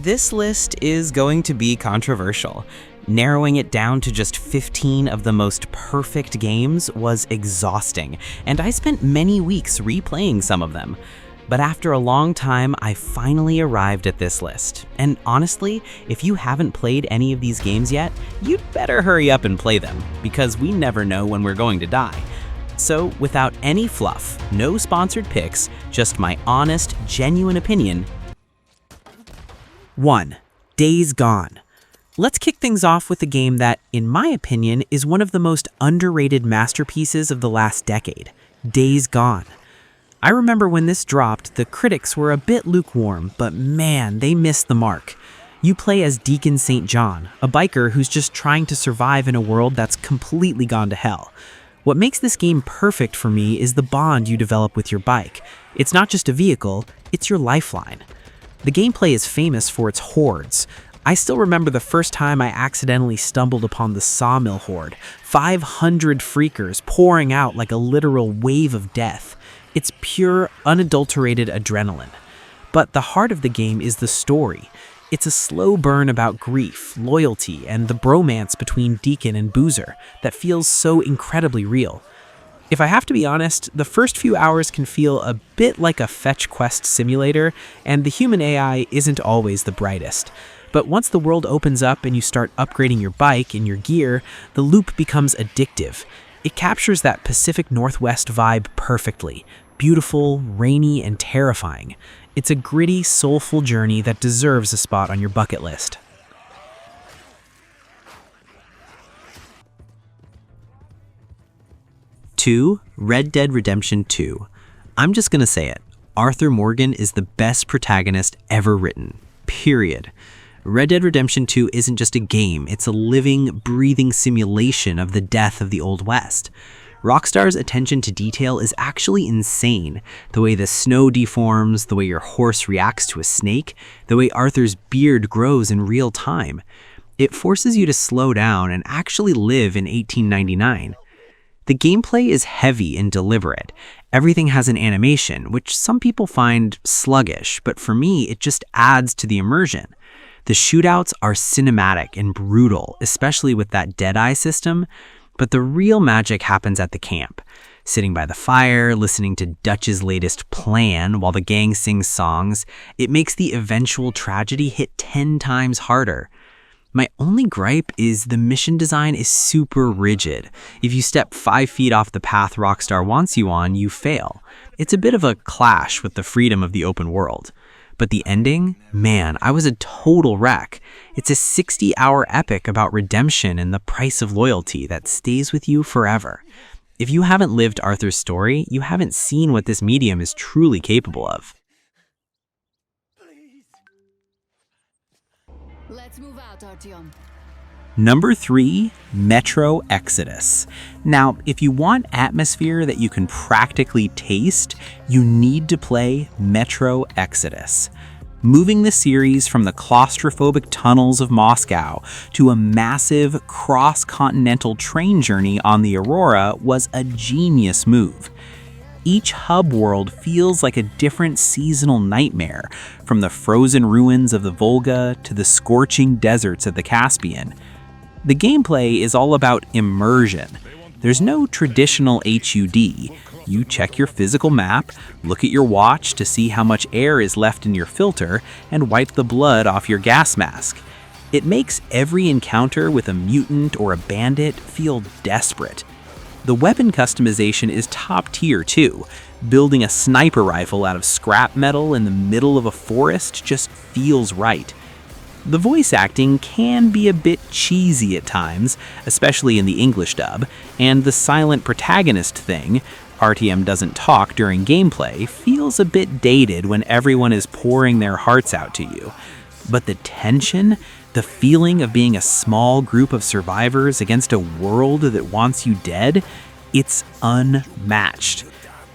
This list is going to be controversial. Narrowing it down to just 15 of the most perfect games was exhausting, and I spent many weeks replaying some of them. But after a long time, I finally arrived at this list. And honestly, if you haven't played any of these games yet, you'd better hurry up and play them, because we never know when we're going to die. So, without any fluff, no sponsored picks, just my honest, genuine opinion. 1. Days Gone. Let's kick things off with a game that, in my opinion, is one of the most underrated masterpieces of the last decade, Days Gone. I remember when this dropped, the critics were a bit lukewarm, but man, they missed the mark. You play as Deacon St. John, a biker who's just trying to survive in a world that's completely gone to hell. What makes this game perfect for me is the bond you develop with your bike. It's not just a vehicle, it's your lifeline. The gameplay is famous for its hordes. I still remember the first time I accidentally stumbled upon the Sawmill Horde, 500 freakers pouring out like a literal wave of death. It's pure, unadulterated adrenaline. But the heart of the game is the story. It's a slow burn about grief, loyalty, and the bromance between Deacon and Boozer that feels so incredibly real. If I have to be honest, the first few hours can feel a bit like a fetch quest simulator, and the human AI isn't always the brightest. But once the world opens up and you start upgrading your bike and your gear, the loop becomes addictive. It captures that Pacific Northwest vibe perfectly. Beautiful, rainy, and terrifying. It's a gritty, soulful journey that deserves a spot on your bucket list. 2. Red Dead Redemption 2. I'm just gonna say it. Arthur Morgan is the best protagonist ever written. Period. Red Dead Redemption 2 isn't just a game, it's a living, breathing simulation of the death of the Old West. Rockstar's attention to detail is actually insane. The way the snow deforms, the way your horse reacts to a snake, the way Arthur's beard grows in real time. It forces you to slow down and actually live in 1899. The gameplay is heavy and deliberate. Everything has an animation, which some people find sluggish, but for me, it just adds to the immersion. The shootouts are cinematic and brutal, especially with that Deadeye system, but the real magic happens at the camp. Sitting by the fire, listening to Dutch's latest plan while the gang sings songs, it makes the eventual tragedy hit 10 times harder. My only gripe is the mission design is super rigid. If you step 5 feet off the path Rockstar wants you on, you fail. It's a bit of a clash with the freedom of the open world. But the ending? Man, I was a total wreck. It's a 60-hour epic about redemption and the price of loyalty that stays with you forever. If you haven't lived Arthur's story, you haven't seen what this medium is truly capable of. Let's move out, Artyom. Number 3, Metro Exodus. Now, if you want atmosphere that you can practically taste, you need to play Metro Exodus. Moving the series from the claustrophobic tunnels of Moscow to a massive cross-continental train journey on the Aurora was a genius move. Each hub world feels like a different seasonal nightmare, from the frozen ruins of the Volga to the scorching deserts of the Caspian. The gameplay is all about immersion. There's no traditional HUD. You check your physical map, look at your watch to see how much air is left in your filter, and wipe the blood off your gas mask. It makes every encounter with a mutant or a bandit feel desperate. The weapon customization is top tier too. Building a sniper rifle out of scrap metal in the middle of a forest just feels right. The voice acting can be a bit cheesy at times, especially in the English dub, and the silent protagonist thing, RTM doesn't talk during gameplay, feels a bit dated when everyone is pouring their hearts out to you. But the tension, the feeling of being a small group of survivors against a world that wants you dead, it's unmatched.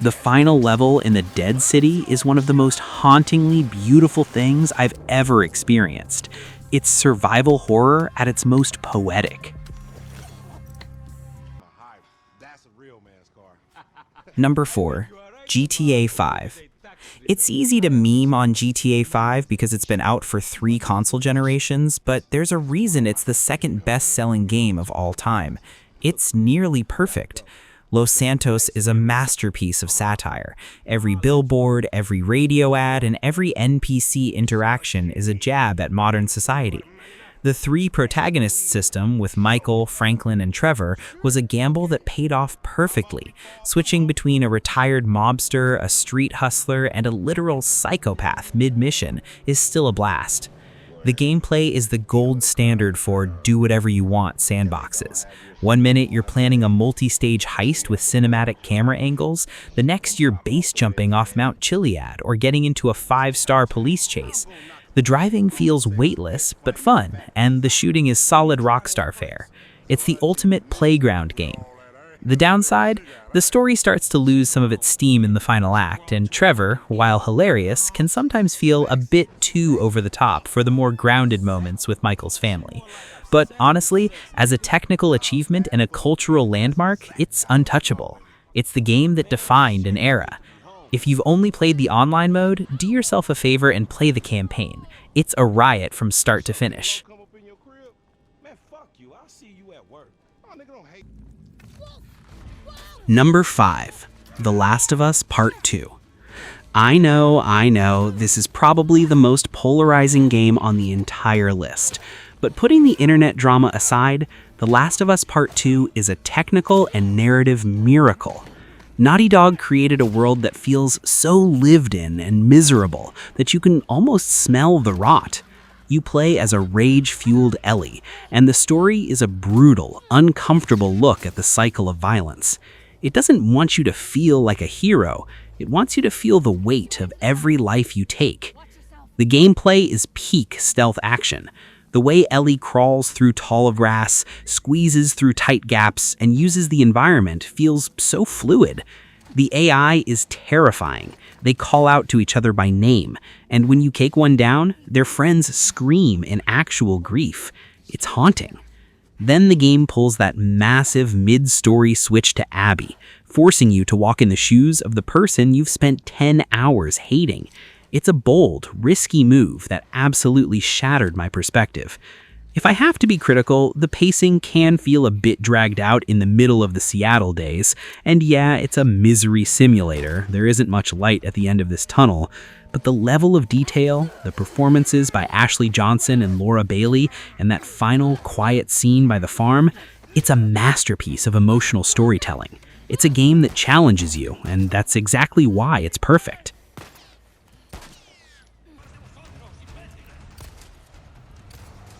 The final level in the Dead City is one of the most hauntingly beautiful things I've ever experienced. It's survival horror at its most poetic. Number 4, GTA 5. It's easy to meme on GTA 5 because it's been out for 3 console generations, but there's a reason it's the second best-selling game of all time. It's nearly perfect. Los Santos is a masterpiece of satire. Every billboard, every radio ad, and every NPC interaction is a jab at modern society. The 3 protagonist system with Michael, Franklin, and Trevor was a gamble that paid off perfectly. Switching between a retired mobster, a street hustler, and a literal psychopath mid-mission is still a blast. The gameplay is the gold standard for do-whatever-you-want sandboxes. One minute you're planning a multi-stage heist with cinematic camera angles, the next you're base jumping off Mount Chiliad or getting into a 5-star police chase. The driving feels weightless but fun, and the shooting is solid Rockstar fare. It's the ultimate playground game. The downside? The story starts to lose some of its steam in the final act, and Trevor, while hilarious, can sometimes feel a bit too over the top for the more grounded moments with Michael's family. But honestly, as a technical achievement and a cultural landmark, it's untouchable. It's the game that defined an era. If you've only played the online mode, do yourself a favor and play the campaign. It's a riot from start to finish. Number 5, The Last of Us Part 2. I know, this is probably the most polarizing game on the entire list. But putting the internet drama aside, The Last of Us Part 2 is a technical and narrative miracle. Naughty Dog created a world that feels so lived in and miserable that you can almost smell the rot. You play as a rage-fueled Ellie, and the story is a brutal, uncomfortable look at the cycle of violence. It doesn't want you to feel like a hero, it wants you to feel the weight of every life you take. The gameplay is peak stealth action. The way Ellie crawls through tall grass, squeezes through tight gaps, and uses the environment feels so fluid. The AI is terrifying. They call out to each other by name, and when you take one down, their friends scream in actual grief. It's haunting. Then the game pulls that massive mid-story switch to Abby, forcing you to walk in the shoes of the person you've spent 10 hours hating. It's a bold, risky move that absolutely shattered my perspective. If I have to be critical, the pacing can feel a bit dragged out in the middle of the Seattle days, and yeah, it's a misery simulator. There isn't much light at the end of this tunnel, but the level of detail, the performances by Ashley Johnson and Laura Bailey, and that final quiet scene by the farm, it's a masterpiece of emotional storytelling. It's a game that challenges you, and that's exactly why it's perfect.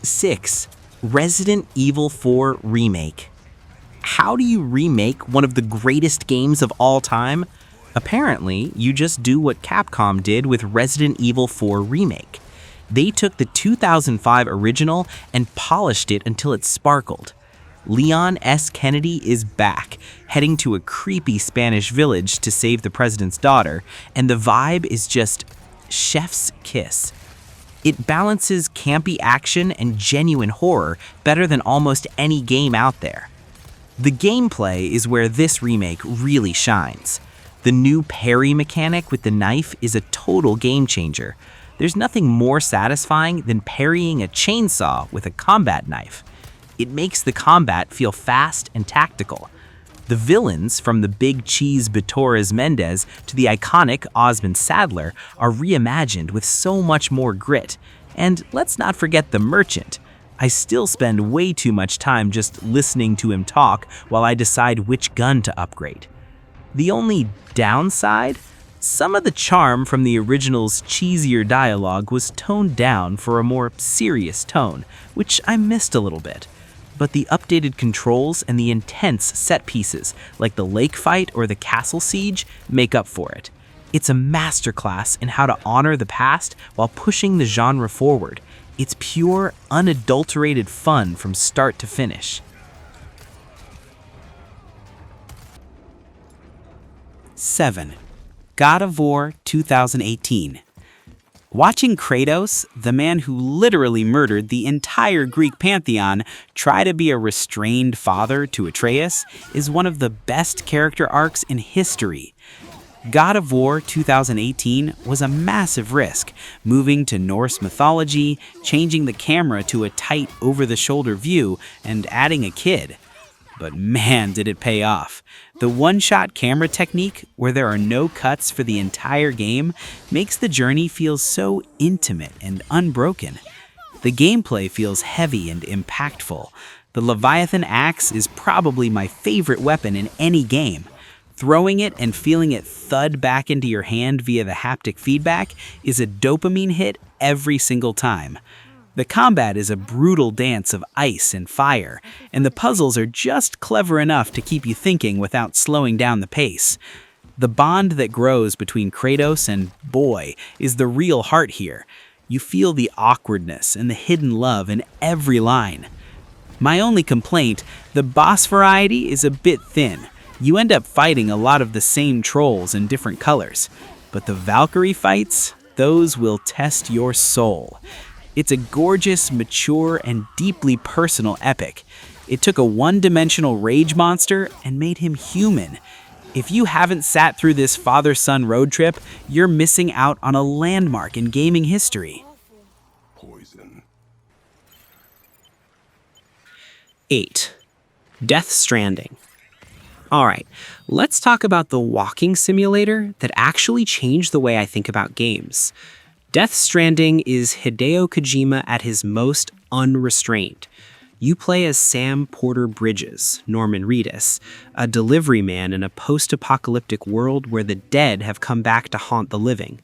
6. Resident Evil 4 Remake. How do you remake one of the greatest games of all time? Apparently, you just do what Capcom did with Resident Evil 4 Remake. They took the 2005 original and polished it until it sparkled. Leon S. Kennedy is back, heading to a creepy Spanish village to save the president's daughter, and the vibe is just chef's kiss. It balances campy action and genuine horror better than almost any game out there. The gameplay is where this remake really shines. The new parry mechanic with the knife is a total game changer. There's nothing more satisfying than parrying a chainsaw with a combat knife. It makes the combat feel fast and tactical. The villains, from the big cheese Torres Mendez to the iconic Osmond Sadler, are reimagined with so much more grit. And let's not forget the merchant. I still spend way too much time just listening to him talk while I decide which gun to upgrade. The only downside? Some of the charm from the original's cheesier dialogue was toned down for a more serious tone, which I missed a little bit. But the updated controls and the intense set pieces, like the lake fight or the castle siege, make up for it. It's a masterclass in how to honor the past while pushing the genre forward. It's pure, unadulterated fun from start to finish. 7. God of War 2018. Watching Kratos, the man who literally murdered the entire Greek pantheon, try to be a restrained father to Atreus is one of the best character arcs in history. God of War 2018 was a massive risk, moving to Norse mythology, changing the camera to a tight over-the-shoulder view, and adding a kid. But man, did it pay off. The one-shot camera technique, where there are no cuts for the entire game, makes the journey feel so intimate and unbroken. The gameplay feels heavy and impactful. The Leviathan axe is probably my favorite weapon in any game. Throwing it and feeling it thud back into your hand via the haptic feedback is a dopamine hit every single time. The combat is a brutal dance of ice and fire, and the puzzles are just clever enough to keep you thinking without slowing down the pace. The bond that grows between Kratos and Boy is the real heart here. You feel the awkwardness and the hidden love in every line. My only complaint, the boss variety is a bit thin. You end up fighting a lot of the same trolls in different colors. But the Valkyrie fights, those will test your soul. It's a gorgeous, mature, and deeply personal epic. It took a one-dimensional rage monster and made him human. If you haven't sat through this father-son road trip, you're missing out on a landmark in gaming history. 8. Death Stranding. Alright, let's talk about the walking simulator that actually changed the way I think about games. Death Stranding is Hideo Kojima at his most unrestrained. You play as Sam Porter Bridges, Norman Reedus, a delivery man in a post-apocalyptic world where the dead have come back to haunt the living.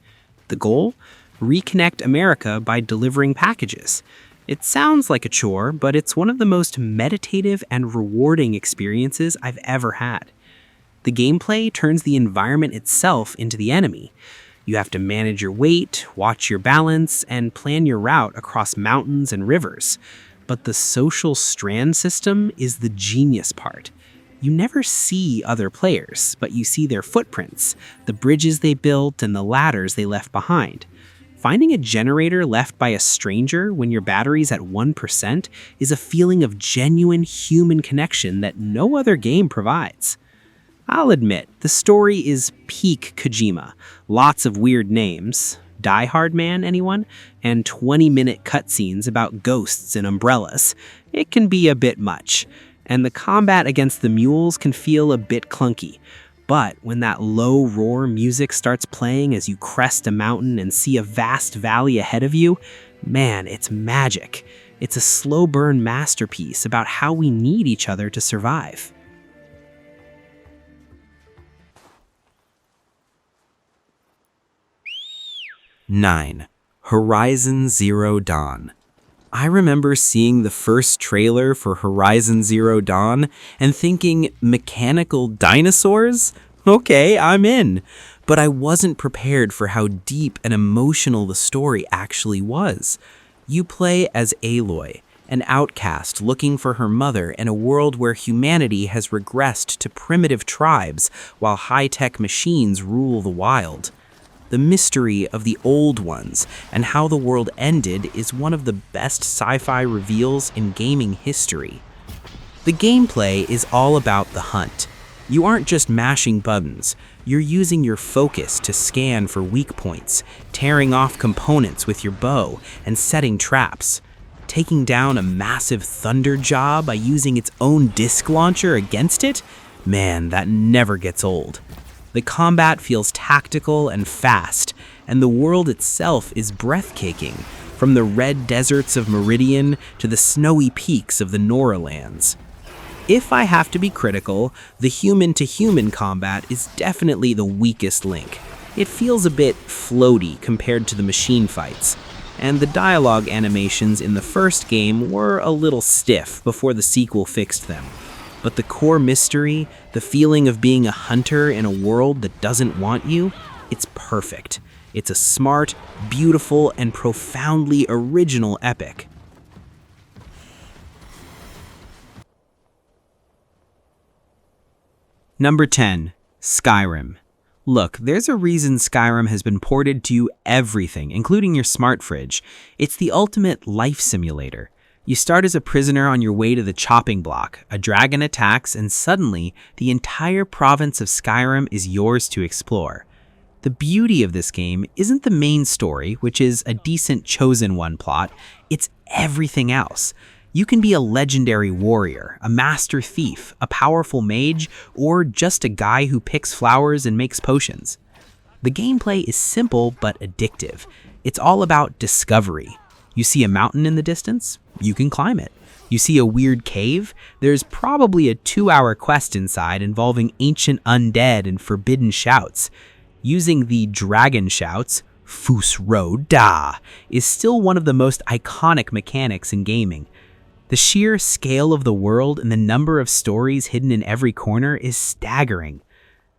The goal? Reconnect America by delivering packages. It sounds like a chore, but it's one of the most meditative and rewarding experiences I've ever had. The gameplay turns the environment itself into the enemy. You have to manage your weight, watch your balance, and plan your route across mountains and rivers. But the social strand system is the genius part. You never see other players, but you see their footprints, the bridges they built, and the ladders they left behind. Finding a generator left by a stranger when your battery's at 1% is a feeling of genuine human connection that no other game provides. I'll admit, the story is peak Kojima. Lots of weird names. Die Hard Man, anyone? And 20-minute cutscenes about ghosts and umbrellas. It can be a bit much. And the combat against the mules can feel a bit clunky. But when that low roar music starts playing as you crest a mountain and see a vast valley ahead of you, man, it's magic. It's a slow burn masterpiece about how we need each other to survive. 9. Horizon Zero Dawn. I remember seeing the first trailer for Horizon Zero Dawn and thinking, mechanical dinosaurs? Okay, I'm in. But I wasn't prepared for how deep and emotional the story actually was. You play as Aloy, an outcast looking for her mother in a world where humanity has regressed to primitive tribes while high-tech machines rule the wild. The mystery of the old ones and how the world ended is one of the best sci-fi reveals in gaming history. The gameplay is all about the hunt. You aren't just mashing buttons, you're using your focus to scan for weak points, tearing off components with your bow, and setting traps. Taking down a massive thunder jaw by using its own disc launcher against it? Man, that never gets old. The combat feels tactical and fast, and the world itself is breathtaking, from the red deserts of Meridian to the snowy peaks of the Noralands. If I have to be critical, the human-to-human combat is definitely the weakest link. It feels a bit floaty compared to the machine fights, and the dialogue animations in the first game were a little stiff before the sequel fixed them. But the core mystery, the feeling of being a hunter in a world that doesn't want you, it's perfect. It's a smart, beautiful, and profoundly original epic. Number 10. Skyrim. Look, there's a reason Skyrim has been ported to everything, including your smart fridge. It's the ultimate life simulator. You start as a prisoner on your way to the chopping block, a dragon attacks, and suddenly, the entire province of Skyrim is yours to explore. The beauty of this game isn't the main story, which is a decent chosen one plot, it's everything else. You can be a legendary warrior, a master thief, a powerful mage, or just a guy who picks flowers and makes potions. The gameplay is simple but addictive. It's all about discovery. You see a mountain in the distance? You can climb it. You see a weird cave? There's probably a 2-hour quest inside involving ancient undead and forbidden shouts. Using the dragon shouts, Fus Ro Da, is still one of the most iconic mechanics in gaming. The sheer scale of the world and the number of stories hidden in every corner is staggering.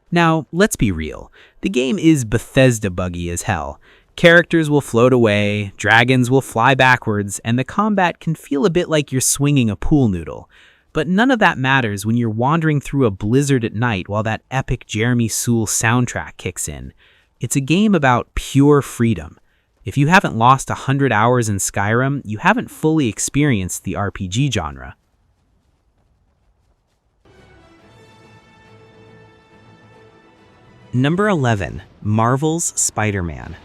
Now, let's be real. The game is Bethesda buggy as hell. Characters will float away, dragons will fly backwards, and the combat can feel a bit like you're swinging a pool noodle. But none of that matters when you're wandering through a blizzard at night while that epic Jeremy Soule soundtrack kicks in. It's a game about pure freedom. If you haven't lost 100 hours in Skyrim, you haven't fully experienced the RPG genre. Number 11, Marvel's Spider-Man.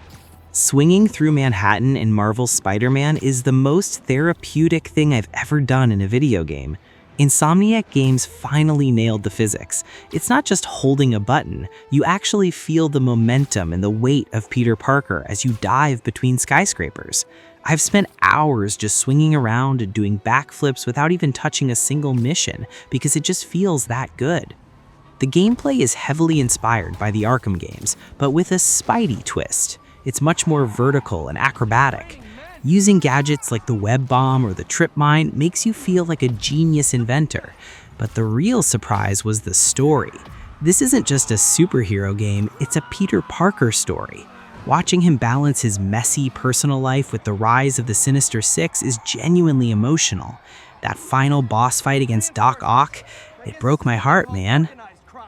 Swinging through Manhattan in Marvel's Spider-Man is the most therapeutic thing I've ever done in a video game. Insomniac Games finally nailed the physics. It's not just holding a button, you actually feel the momentum and the weight of Peter Parker as you dive between skyscrapers. I've spent hours just swinging around and doing backflips without even touching a single mission because it just feels that good. The gameplay is heavily inspired by the Arkham games, but with a Spidey twist. It's much more vertical and acrobatic. Using gadgets like the web bomb or the trip mine makes you feel like a genius inventor. But the real surprise was the story. This isn't just a superhero game, it's a Peter Parker story. Watching him balance his messy personal life with the rise of the Sinister Six is genuinely emotional. That final boss fight against Doc Ock, it broke my heart, man.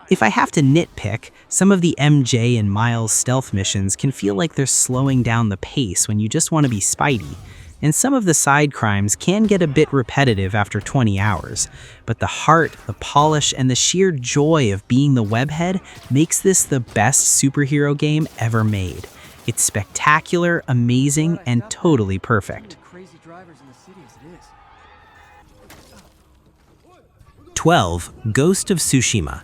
If I have to nitpick, some of the MJ and Miles stealth missions can feel like they're slowing down the pace when you just want to be Spidey, and some of the side crimes can get a bit repetitive after 20 hours, but the heart, the polish, and the sheer joy of being the webhead makes this the best superhero game ever made. It's spectacular, amazing, and totally perfect. 12. Ghost of Tsushima.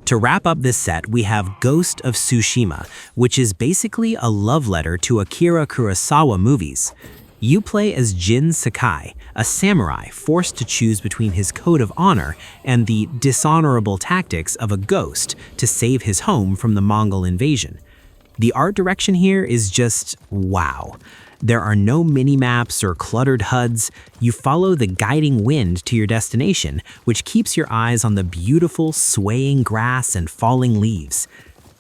To wrap up this set, we have Ghost of Tsushima, which is basically a love letter to Akira Kurosawa movies. You play as Jin Sakai, a samurai forced to choose between his code of honor and the dishonorable tactics of a ghost to save his home from the Mongol invasion. The art direction here is just wow. There are no mini-maps or cluttered HUDs. You follow the guiding wind to your destination, which keeps your eyes on the beautiful swaying grass and falling leaves.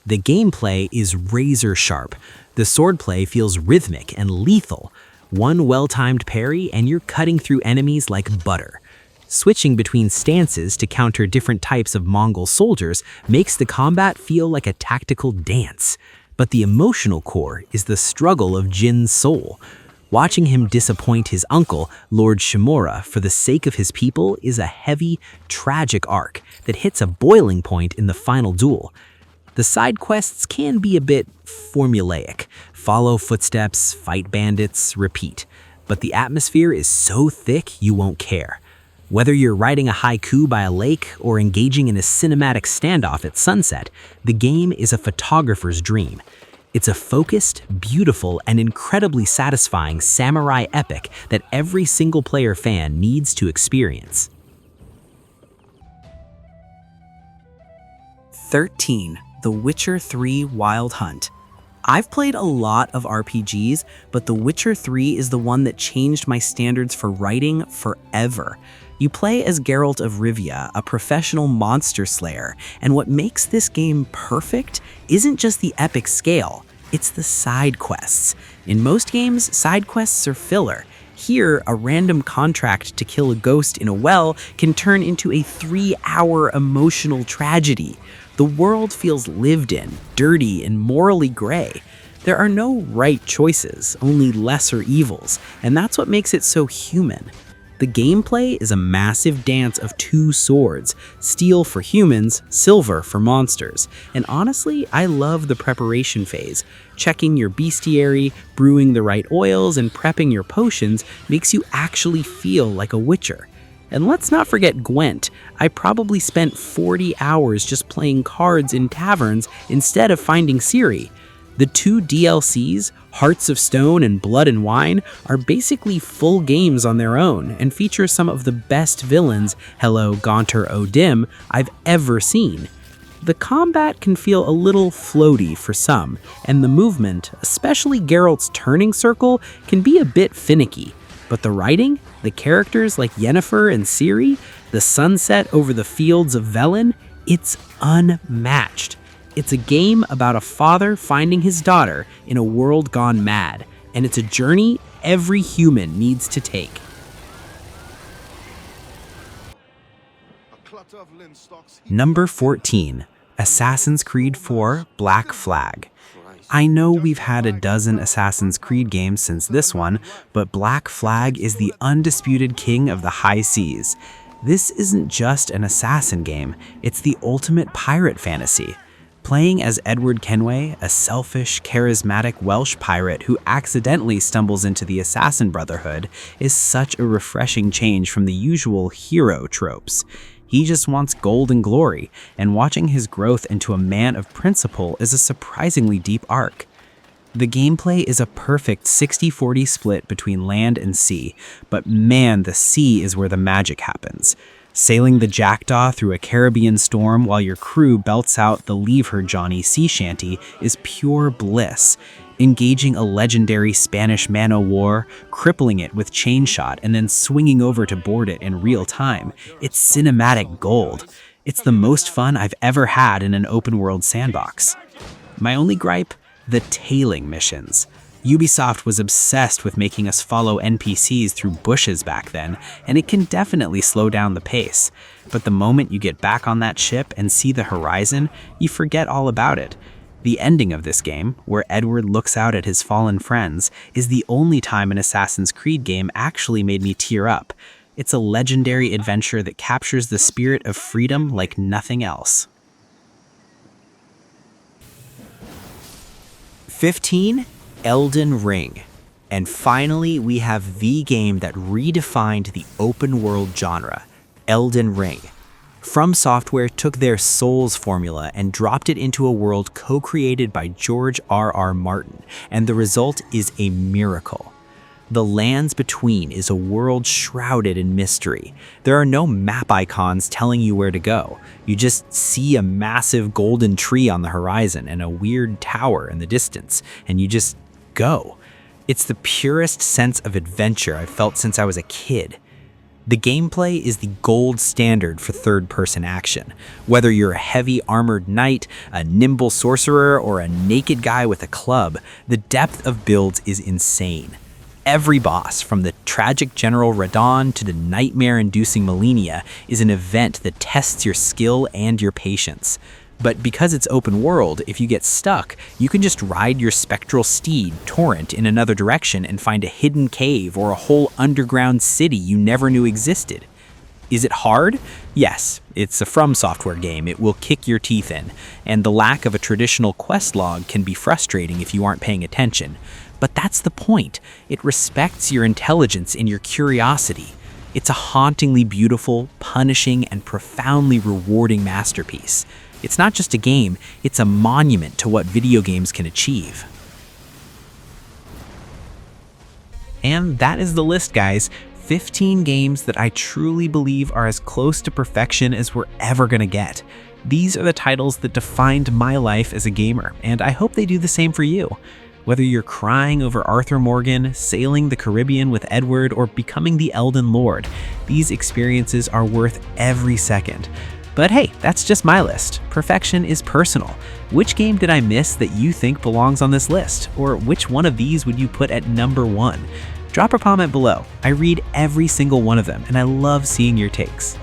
The gameplay is razor sharp. The swordplay feels rhythmic and lethal. One well-timed parry and you're cutting through enemies like butter. Switching between stances to counter different types of Mongol soldiers makes the combat feel like a tactical dance. But the emotional core is the struggle of Jin's soul. Watching him disappoint his uncle, Lord Shimura, for the sake of his people is a heavy, tragic arc that hits a boiling point in the final duel. The side quests can be a bit formulaic. Follow footsteps, fight bandits, repeat. But the atmosphere is so thick you won't care. Whether you're writing a haiku by a lake or engaging in a cinematic standoff at sunset, the game is a photographer's dream. It's a focused, beautiful, and incredibly satisfying samurai epic that every single-player fan needs to experience. 13. The Witcher 3 Wild Hunt. I've played a lot of RPGs, but The Witcher 3 is the one that changed my standards for writing forever. You play as Geralt of Rivia, a professional monster slayer, and what makes this game perfect isn't just the epic scale, it's the side quests. In most games, side quests are filler. Here, a random contract to kill a ghost in a well can turn into a 3-hour emotional tragedy. The world feels lived in, dirty, and morally gray. There are no right choices, only lesser evils, and that's what makes it so human. The gameplay is a massive dance of two swords, steel for humans, silver for monsters. And honestly, I love the preparation phase. Checking your bestiary, brewing the right oils, and prepping your potions makes you actually feel like a witcher. And let's not forget Gwent. I probably spent 40 hours just playing cards in taverns instead of finding Ciri. The two DLCs, Hearts of Stone and Blood and Wine, are basically full games on their own and feature some of the best villains, hello Gaunter O'Dim, I've ever seen. The combat can feel a little floaty for some, and the movement, especially Geralt's turning circle, can be a bit finicky. But the writing, the characters like Yennefer and Ciri, the sunset over the fields of Velen, it's unmatched. It's a game about a father finding his daughter in a world gone mad, and it's a journey every human needs to take. Number 14, Assassin's Creed 4 Black Flag. I know we've had a dozen Assassin's Creed games since this one, but Black Flag is the undisputed king of the high seas. This isn't just an assassin game, it's the ultimate pirate fantasy. Playing as Edward Kenway, a selfish, charismatic Welsh pirate who accidentally stumbles into the Assassin Brotherhood, is such a refreshing change from the usual hero tropes. He just wants gold and glory, and watching his growth into a man of principle is a surprisingly deep arc. The gameplay is a perfect 60-40 split between land and sea, but man, the sea is where the magic happens. Sailing the Jackdaw through a Caribbean storm while your crew belts out the Leave Her Johnny sea shanty is pure bliss. Engaging a legendary Spanish man-o'-war, crippling it with chain shot, and then swinging over to board it in real time, it's cinematic gold. It's the most fun I've ever had in an open-world sandbox. My only gripe? The tailing missions. Ubisoft was obsessed with making us follow NPCs through bushes back then, and it can definitely slow down the pace. But the moment you get back on that ship and see the horizon, you forget all about it. The ending of this game, where Edward looks out at his fallen friends, is the only time an Assassin's Creed game actually made me tear up. It's a legendary adventure that captures the spirit of freedom like nothing else. 15. Elden Ring. And finally, we have the game that redefined the open world genre, Elden Ring. From Software took their Souls formula and dropped it into a world co-created by George R.R. Martin, and the result is a miracle. The Lands Between is a world shrouded in mystery. There are no map icons telling you where to go. You just see a massive golden tree on the horizon and a weird tower in the distance, and you just go. It's the purest sense of adventure I've felt since I was a kid. The gameplay is the gold standard for third-person action. Whether you're a heavy armored knight, a nimble sorcerer, or a naked guy with a club, the depth of builds is insane. Every boss, from the tragic General Radon to the nightmare-inducing Malenia, is an event that tests your skill and your patience. But because it's open world, if you get stuck, you can just ride your spectral steed, Torrent, in another direction and find a hidden cave or a whole underground city you never knew existed. Is it hard? Yes, it's a From Software game. It will kick your teeth in, and the lack of a traditional quest log can be frustrating if you aren't paying attention. But that's the point. It respects your intelligence and your curiosity. It's a hauntingly beautiful, punishing, and profoundly rewarding masterpiece. It's not just a game, it's a monument to what video games can achieve. And that is the list, guys. 15 games that I truly believe are as close to perfection as we're ever gonna get. These are the titles that defined my life as a gamer, and I hope they do the same for you. Whether you're crying over Arthur Morgan, sailing the Caribbean with Edward, or becoming the Elden Lord, these experiences are worth every second. But hey, that's just my list. Perfection is personal. Which game did I miss that you think belongs on this list? Or which one of these would you put at number 1? Drop a comment below. I read every single one of them, and I love seeing your takes.